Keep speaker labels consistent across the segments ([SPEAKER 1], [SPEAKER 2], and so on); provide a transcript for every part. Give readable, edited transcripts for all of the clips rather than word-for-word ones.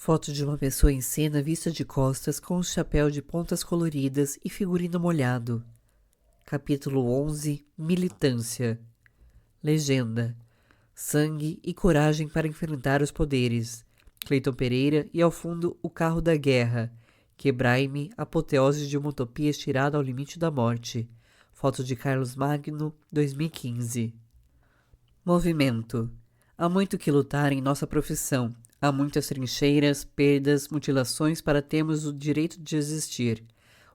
[SPEAKER 1] Foto de uma pessoa em cena vista de costas com um chapéu de pontas coloridas e figurino molhado. Capítulo 11 – Militância. Legenda: sangue e coragem para enfrentar os poderes. Cleiton Pereira e ao fundo o carro da guerra. Quebrai-me, apoteose de uma utopia estirada ao limite da morte. Foto de Carlos Magno, 2015. Movimento. Há muito que lutar em nossa profissão. Há muitas trincheiras, perdas, mutilações para termos o direito de existir.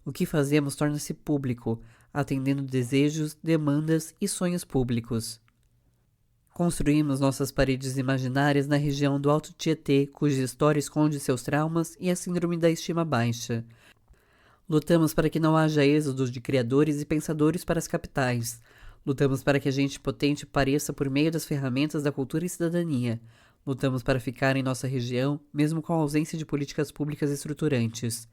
[SPEAKER 1] O que fazemos torna-se público, atendendo desejos, demandas e sonhos públicos. Construímos nossas paredes imaginárias na região do Alto Tietê, cuja história esconde seus traumas e a síndrome da estima baixa. Lutamos para que não haja êxodo de criadores e pensadores para as capitais. Lutamos para que a gente potente pareça por meio das ferramentas da cultura e cidadania. Lutamos para ficar em nossa região, mesmo com a ausência de políticas públicas estruturantes.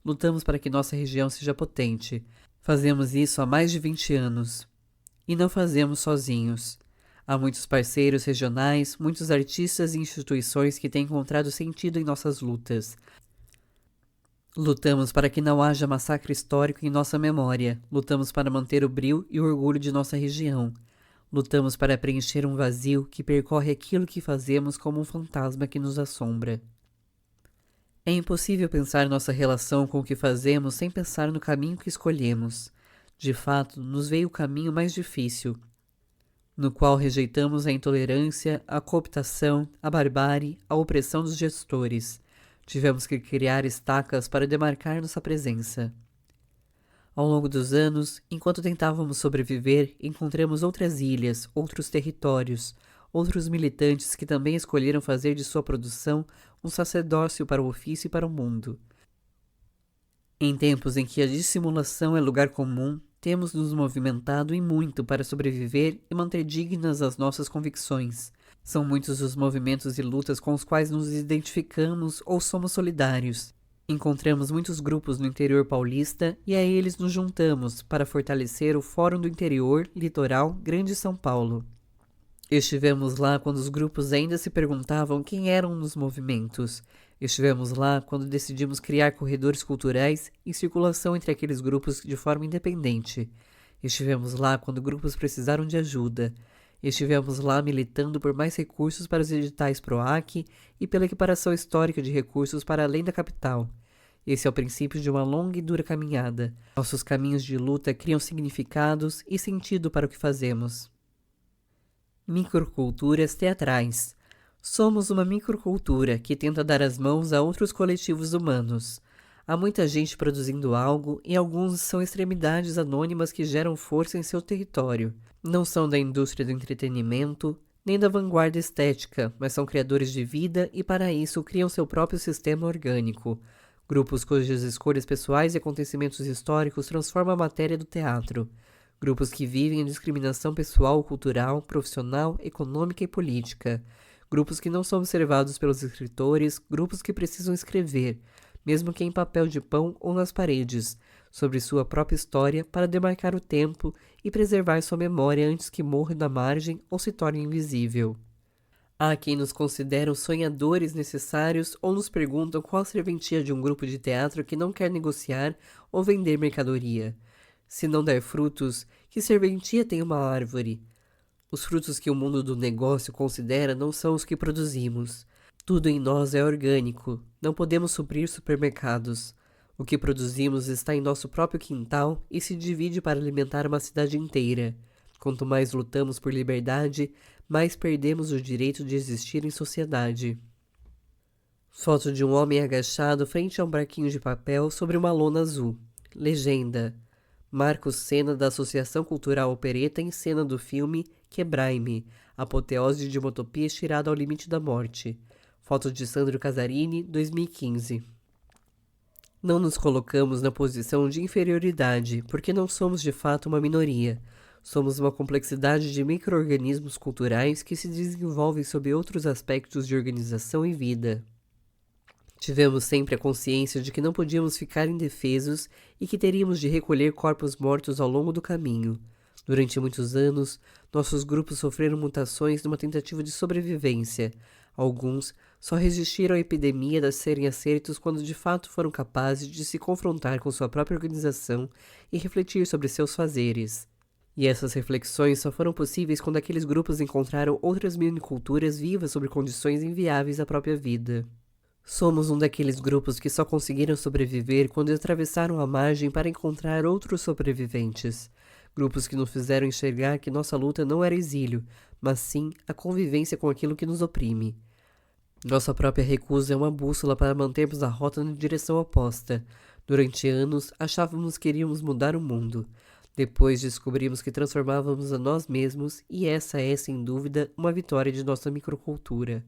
[SPEAKER 1] Lutamos para que nossa região seja potente. Fazemos isso há mais de 20 anos. E não fazemos sozinhos. Há muitos parceiros regionais, muitos artistas e instituições que têm encontrado sentido em nossas lutas. Lutamos para que não haja massacre histórico em nossa memória. Lutamos para manter o brio e o orgulho de nossa região. Lutamos para preencher um vazio que percorre aquilo que fazemos como um fantasma que nos assombra. É impossível pensar nossa relação com o que fazemos sem pensar no caminho que escolhemos. De fato, nos veio o caminho mais difícil, no qual rejeitamos a intolerância, a cooptação, a barbárie, a opressão dos gestores. Tivemos que criar estacas para demarcar nossa presença. Ao longo dos anos, enquanto tentávamos sobreviver, encontramos outras ilhas, outros territórios, outros militantes que também escolheram fazer de sua produção um sacerdócio para o ofício e para o mundo. Em tempos em que a dissimulação é lugar comum, temos nos movimentado e muito para sobreviver e manter dignas as nossas convicções. São muitos os movimentos e lutas com os quais nos identificamos ou somos solidários. Encontramos muitos grupos no interior paulista e a eles nos juntamos para fortalecer o Fórum do Interior, Litoral, Grande São Paulo. Estivemos lá quando os grupos ainda se perguntavam quem eram nos movimentos. Estivemos lá quando decidimos criar corredores culturais em circulação entre aqueles grupos de forma independente. Estivemos lá quando grupos precisaram de ajuda. Estivemos lá militando por mais recursos para os editais PROAC e pela equiparação histórica de recursos para além da capital. Esse é o princípio de uma longa e dura caminhada. Nossos caminhos de luta criam significados e sentido para o que fazemos. Microculturas teatrais. Somos uma microcultura que tenta dar as mãos a outros coletivos humanos. Há muita gente produzindo algo e alguns são extremidades anônimas que geram força em seu território. Não são da indústria do entretenimento, nem da vanguarda estética, mas são criadores de vida e para isso criam seu próprio sistema orgânico. Grupos cujas escolhas pessoais e acontecimentos históricos transformam a matéria do teatro. Grupos que vivem a discriminação pessoal, cultural, profissional, econômica e política. Grupos que não são observados pelos escritores, grupos que precisam escrever, mesmo que em papel de pão ou nas paredes, sobre sua própria história para demarcar o tempo e preservar sua memória antes que morra da margem ou se torne invisível. Há quem nos considera os sonhadores necessários ou nos perguntam qual a serventia de um grupo de teatro que não quer negociar ou vender mercadoria. Se não der frutos, que serventia tem uma árvore? Os frutos que o mundo do negócio considera não são os que produzimos. Tudo em nós é orgânico, não podemos suprir supermercados. O que produzimos está em nosso próprio quintal e se divide para alimentar uma cidade inteira. Quanto mais lutamos por liberdade, mais perdemos o direito de existir em sociedade. Foto de um homem agachado frente a um barquinho de papel sobre uma lona azul. Legenda: Marcos Sena, da Associação Cultural Opereta, em cena do filme Quebrai-me, apoteose de uma utopia estirada ao limite da morte. Foto de Sandro Casarini, 2015. Não nos colocamos na posição de inferioridade, porque não somos de fato uma minoria. Somos uma complexidade de micro-organismos culturais que se desenvolvem sob outros aspectos de organização e vida. Tivemos sempre a consciência de que não podíamos ficar indefesos e que teríamos de recolher corpos mortos ao longo do caminho. Durante muitos anos, nossos grupos sofreram mutações numa tentativa de sobrevivência. Alguns Só resistiram à epidemia de serem aceitos quando de fato foram capazes de se confrontar com sua própria organização e refletir sobre seus fazeres. E essas reflexões só foram possíveis quando aqueles grupos encontraram outras miniculturas vivas sobre condições inviáveis à própria vida. Somos um daqueles grupos que só conseguiram sobreviver quando atravessaram a margem para encontrar outros sobreviventes. Grupos que nos fizeram enxergar que nossa luta não era exílio, mas sim a convivência com aquilo que nos oprime. Nossa própria recusa é uma bússola para mantermos a rota na direção oposta. Durante anos, achávamos que iríamos mudar o mundo. Depois descobrimos que transformávamos a nós mesmos e essa é, sem dúvida, uma vitória de nossa microcultura.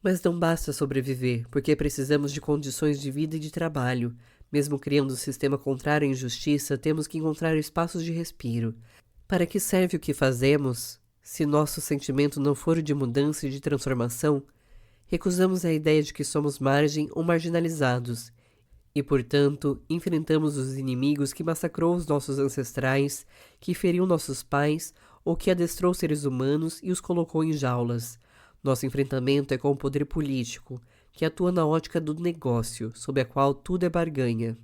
[SPEAKER 1] Mas não basta sobreviver, porque precisamos de condições de vida e de trabalho. Mesmo criando um sistema contrário à injustiça, temos que encontrar espaços de respiro. Para que serve o que fazemos, se nosso sentimento não for o de mudança e de transformação? Recusamos a ideia de que somos margem ou marginalizados, e, portanto, enfrentamos os inimigos que massacrou os nossos ancestrais, que feriu nossos pais, ou que adestrou seres humanos e os colocou em jaulas. Nosso enfrentamento é com o poder político, que atua na ótica do negócio, sob a qual tudo é barganha.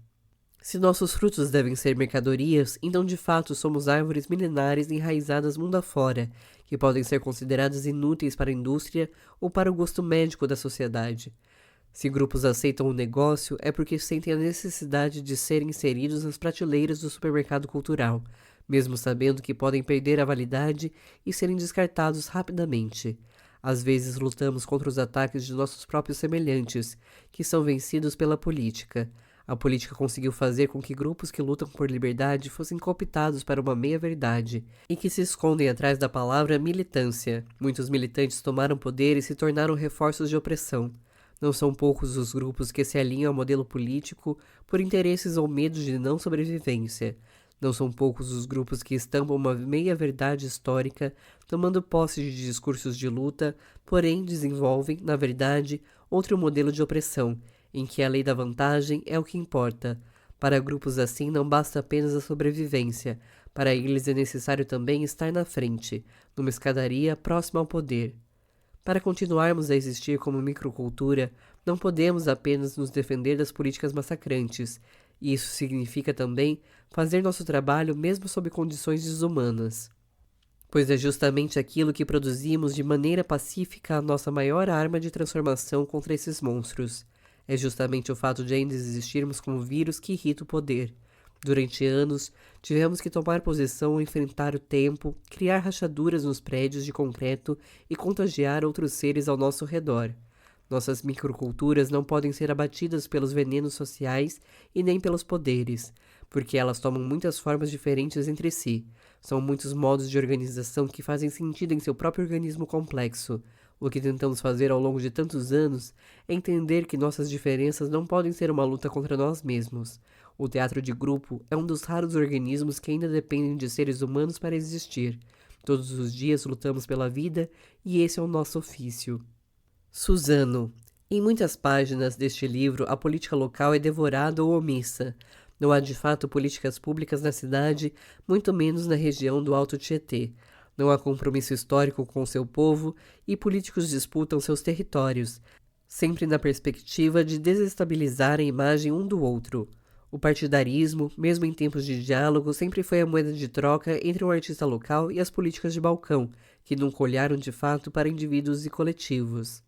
[SPEAKER 1] Se nossos frutos devem ser mercadorias, então de fato somos árvores milenares enraizadas mundo afora, que podem ser consideradas inúteis para a indústria ou para o gosto médico da sociedade. Se grupos aceitam o negócio, é porque sentem a necessidade de serem inseridos nas prateleiras do supermercado cultural, mesmo sabendo que podem perder a validade e serem descartados rapidamente. Às vezes lutamos contra os ataques de nossos próprios semelhantes, que são vencidos pela política. A política conseguiu fazer com que grupos que lutam por liberdade fossem cooptados para uma meia-verdade, e que se escondem atrás da palavra militância. Muitos militantes tomaram poder e se tornaram reforços de opressão. Não são poucos os grupos que se alinham ao modelo político por interesses ou medos de não sobrevivência. Não são poucos os grupos que estampam uma meia-verdade histórica, tomando posse de discursos de luta, porém desenvolvem, na verdade, outro modelo de opressão, em que a lei da vantagem é o que importa. Para grupos assim não basta apenas a sobrevivência, para eles é necessário também estar na frente, numa escadaria próxima ao poder. Para continuarmos a existir como microcultura, não podemos apenas nos defender das políticas massacrantes, e isso significa também fazer nosso trabalho mesmo sob condições desumanas. Pois é justamente aquilo que produzimos de maneira pacífica a nossa maior arma de transformação contra esses monstros. É justamente o fato de ainda existirmos como vírus que irrita o poder. Durante anos, tivemos que tomar posição, enfrentar o tempo, criar rachaduras nos prédios de concreto e contagiar outros seres ao nosso redor. Nossas microculturas não podem ser abatidas pelos venenos sociais e nem pelos poderes, porque elas tomam muitas formas diferentes entre si. São muitos modos de organização que fazem sentido em seu próprio organismo complexo. O que tentamos fazer ao longo de tantos anos é entender que nossas diferenças não podem ser uma luta contra nós mesmos. O teatro de grupo é um dos raros organismos que ainda dependem de seres humanos para existir. Todos os dias lutamos pela vida e esse é o nosso ofício. Suzano. Em muitas páginas deste livro, a política local é devorada ou omissa. Não há de fato políticas públicas na cidade, muito menos na região do Alto Tietê. Não há compromisso histórico com seu povo e políticos disputam seus territórios, sempre na perspectiva de desestabilizar a imagem um do outro. O partidarismo, mesmo em tempos de diálogo, sempre foi a moeda de troca entre um artista local e as políticas de balcão, que nunca olharam de fato para indivíduos e coletivos.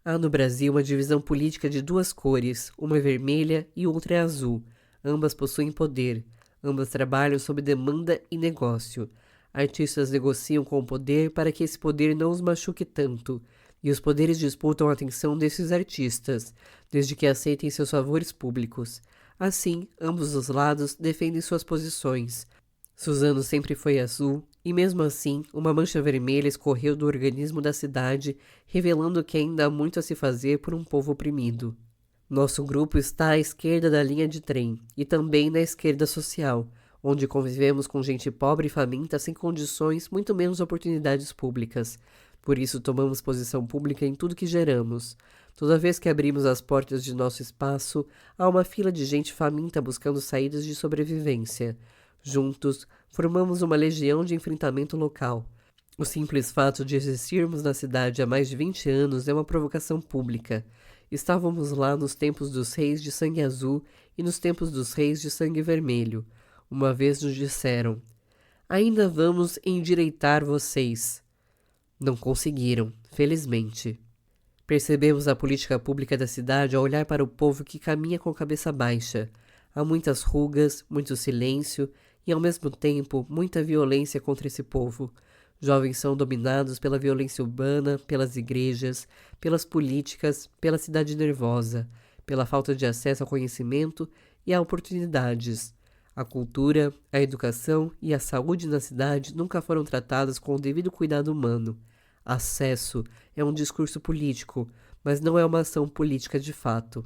[SPEAKER 1] Há no Brasil uma divisão política de duas cores, uma é vermelha e outra é azul. Ambas possuem poder, ambas trabalham sob demanda e negócio. Artistas negociam com o poder para que esse poder não os machuque tanto, e os poderes disputam a atenção desses artistas, desde que aceitem seus favores públicos. Assim, ambos os lados defendem suas posições. Suzano sempre foi azul, e mesmo assim, uma mancha vermelha escorreu do organismo da cidade, revelando que ainda há muito a se fazer por um povo oprimido. Nosso grupo está à esquerda da linha de trem, e também na esquerda social, onde convivemos com gente pobre e faminta sem condições, muito menos oportunidades públicas. Por isso tomamos posição pública em tudo que geramos. Toda vez que abrimos as portas de nosso espaço, há uma fila de gente faminta buscando saídas de sobrevivência. Juntos, formamos uma legião de enfrentamento local. O simples fato de existirmos na cidade há mais de 20 anos é uma provocação pública. Estávamos lá nos tempos dos reis de sangue azul e nos tempos dos reis de sangue vermelho. Uma vez nos disseram: ainda vamos endireitar vocês. Não conseguiram, felizmente. Percebemos a política pública da cidade ao olhar para o povo que caminha com a cabeça baixa. Há muitas rugas, muito silêncio e, ao mesmo tempo, muita violência contra esse povo. Jovens são dominados pela violência urbana, pelas igrejas, pelas políticas, pela cidade nervosa, pela falta de acesso ao conhecimento e a oportunidades. A cultura, a educação e a saúde na cidade nunca foram tratadas com o devido cuidado humano. Acesso é um discurso político, mas não é uma ação política de fato.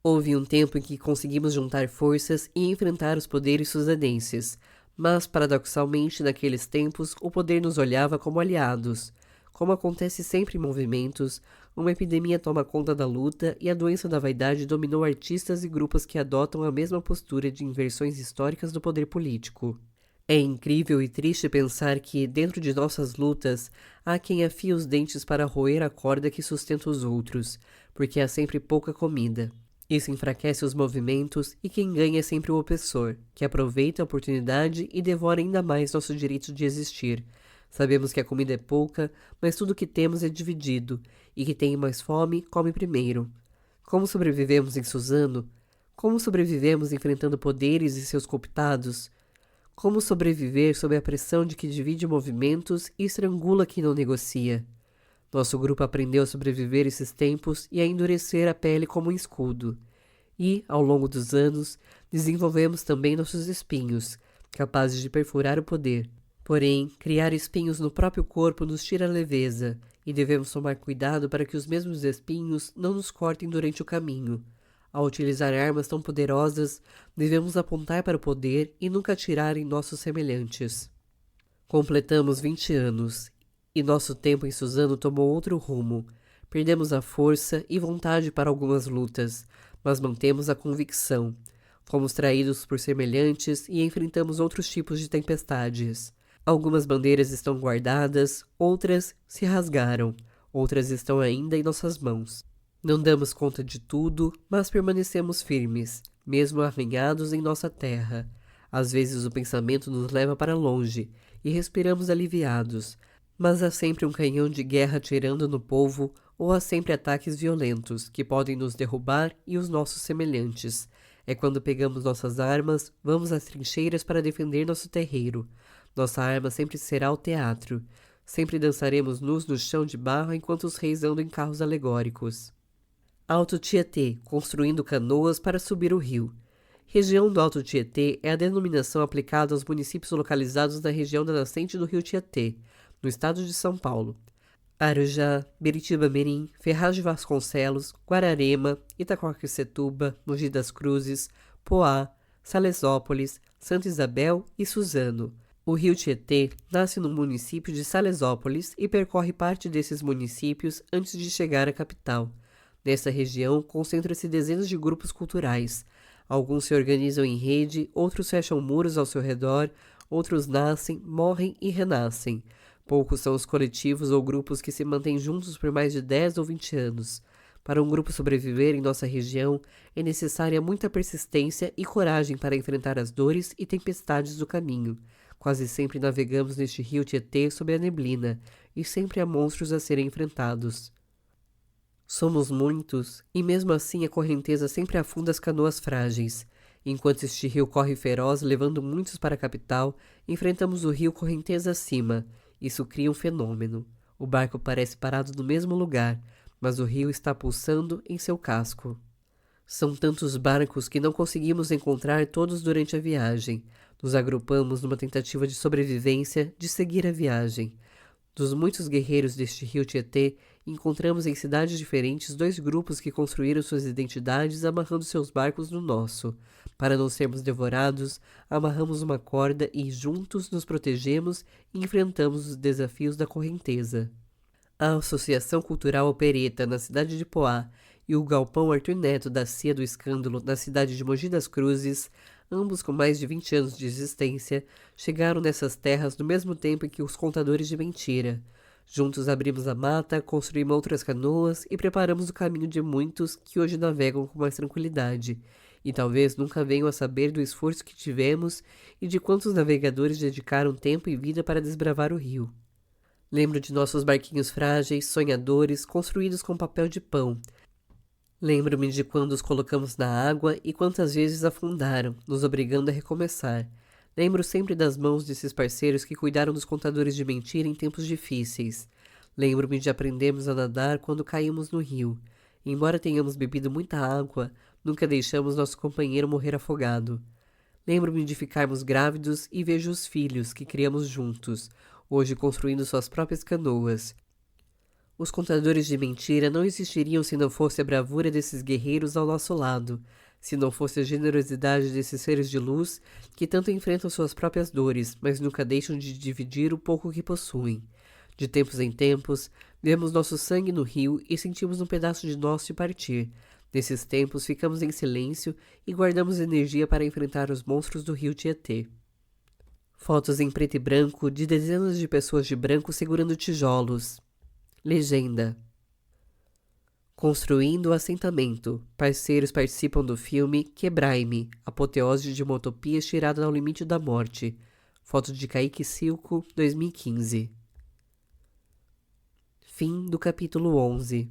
[SPEAKER 1] Houve um tempo em que conseguimos juntar forças e enfrentar os poderes suzadenses, mas, paradoxalmente, naqueles tempos, o poder nos olhava como aliados. Como acontece sempre em movimentos, uma epidemia toma conta da luta e a doença da vaidade dominou artistas e grupos que adotam a mesma postura de inversões históricas do poder político. É incrível e triste pensar que, dentro de nossas lutas, há quem afia os dentes para roer a corda que sustenta os outros, porque há sempre pouca comida. Isso enfraquece os movimentos e quem ganha é sempre o opressor, que aproveita a oportunidade e devora ainda mais nosso direito de existir. Sabemos que a comida é pouca, mas tudo o que temos é dividido, e que tem mais fome, come primeiro. Como sobrevivemos em Suzano? Como sobrevivemos enfrentando poderes e seus cooptados? Como sobreviver sob a pressão de que divide movimentos e estrangula quem não negocia? Nosso grupo aprendeu a sobreviver esses tempos e a endurecer a pele como um escudo. E, ao longo dos anos, desenvolvemos também nossos espinhos, capazes de perfurar o poder. Porém, criar espinhos no próprio corpo nos tira a leveza, e devemos tomar cuidado para que os mesmos espinhos não nos cortem durante o caminho. Ao utilizar armas tão poderosas, devemos apontar para o poder e nunca atirar em nossos semelhantes. Completamos 20 anos, e nosso tempo em Suzano tomou outro rumo. Perdemos a força e vontade para algumas lutas, mas mantemos a convicção. Fomos traídos por semelhantes e enfrentamos outros tipos de tempestades. Algumas bandeiras estão guardadas, outras se rasgaram, outras estão ainda em nossas mãos. Não damos conta de tudo, mas permanecemos firmes, mesmo arranhados em nossa terra. Às vezes o pensamento nos leva para longe e respiramos aliviados, mas há sempre um canhão de guerra atirando no povo ou há sempre ataques violentos que podem nos derrubar e os nossos semelhantes. É quando pegamos nossas armas, vamos às trincheiras para defender nosso terreiro. Nossa arma sempre será o teatro. Sempre dançaremos nus no chão de barro enquanto os reis andam em carros alegóricos. Alto Tietê, construindo canoas para subir o rio. Região do Alto Tietê é a denominação aplicada aos municípios localizados na região da nascente do rio Tietê, no estado de São Paulo. Arujá, Biritiba-Mirim, Ferraz de Vasconcelos, Guararema, Itaquaquecetuba, Mogi das Cruzes, Poá, Salesópolis, Santa Isabel e Suzano. O rio Tietê nasce no município de Salesópolis e percorre parte desses municípios antes de chegar à capital. Nessa região, concentram-se dezenas de grupos culturais. Alguns se organizam em rede, outros fecham muros ao seu redor, outros nascem, morrem e renascem. Poucos são os coletivos ou grupos que se mantêm juntos por mais de 10 ou 20 anos. Para um grupo sobreviver em nossa região, é necessária muita persistência e coragem para enfrentar as dores e tempestades do caminho. Quase sempre navegamos neste rio Tietê sob a neblina, e sempre há monstros a serem enfrentados. Somos muitos, e mesmo assim a correnteza sempre afunda as canoas frágeis. Enquanto este rio corre feroz, levando muitos para a capital, enfrentamos o rio correnteza acima. Isso cria um fenômeno. O barco parece parado no mesmo lugar, mas o rio está pulsando em seu casco. São tantos barcos que não conseguimos encontrar todos durante a viagem. Nos agrupamos numa tentativa de sobrevivência, de seguir a viagem. Dos muitos guerreiros deste rio Tietê, encontramos em cidades diferentes 2 grupos que construíram suas identidades amarrando seus barcos no nosso. Para não sermos devorados, amarramos uma corda e, juntos, nos protegemos e enfrentamos os desafios da correnteza. A Associação Cultural Opereta, na cidade de Poá, e o Galpão Arthur Neto da Cia do Escândalo, na cidade de Mogi das Cruzes, ambos com mais de 20 anos de existência, chegaram nessas terras no mesmo tempo em que os contadores de mentira. Juntos abrimos a mata, construímos outras canoas e preparamos o caminho de muitos que hoje navegam com mais tranquilidade. E talvez nunca venham a saber do esforço que tivemos e de quantos navegadores dedicaram tempo e vida para desbravar o rio. Lembro de nossos barquinhos frágeis, sonhadores, construídos com papel de pão. Lembro-me de quando os colocamos na água e quantas vezes afundaram, nos obrigando a recomeçar. Lembro sempre das mãos desses parceiros que cuidaram dos contadores de mentira em tempos difíceis. Lembro-me de aprendermos a nadar quando caímos no rio. E, embora tenhamos bebido muita água, nunca deixamos nosso companheiro morrer afogado. Lembro-me de ficarmos grávidos e vejo os filhos que criamos juntos, hoje construindo suas próprias canoas. Os contadores de mentira não existiriam se não fosse a bravura desses guerreiros ao nosso lado, se não fosse a generosidade desses seres de luz que tanto enfrentam suas próprias dores, mas nunca deixam de dividir o pouco que possuem. De tempos em tempos, vemos nosso sangue no rio e sentimos um pedaço de nós se partir. Nesses tempos, ficamos em silêncio e guardamos energia para enfrentar os monstros do rio Tietê. Fotos em preto e branco de dezenas de pessoas de branco segurando tijolos. Legenda: Construindo o assentamento. Parceiros participam do filme Quebrai-me, apoteose de uma utopia estirada ao limite da morte. Foto de Kaique Silco, 2015. Fim do capítulo 11.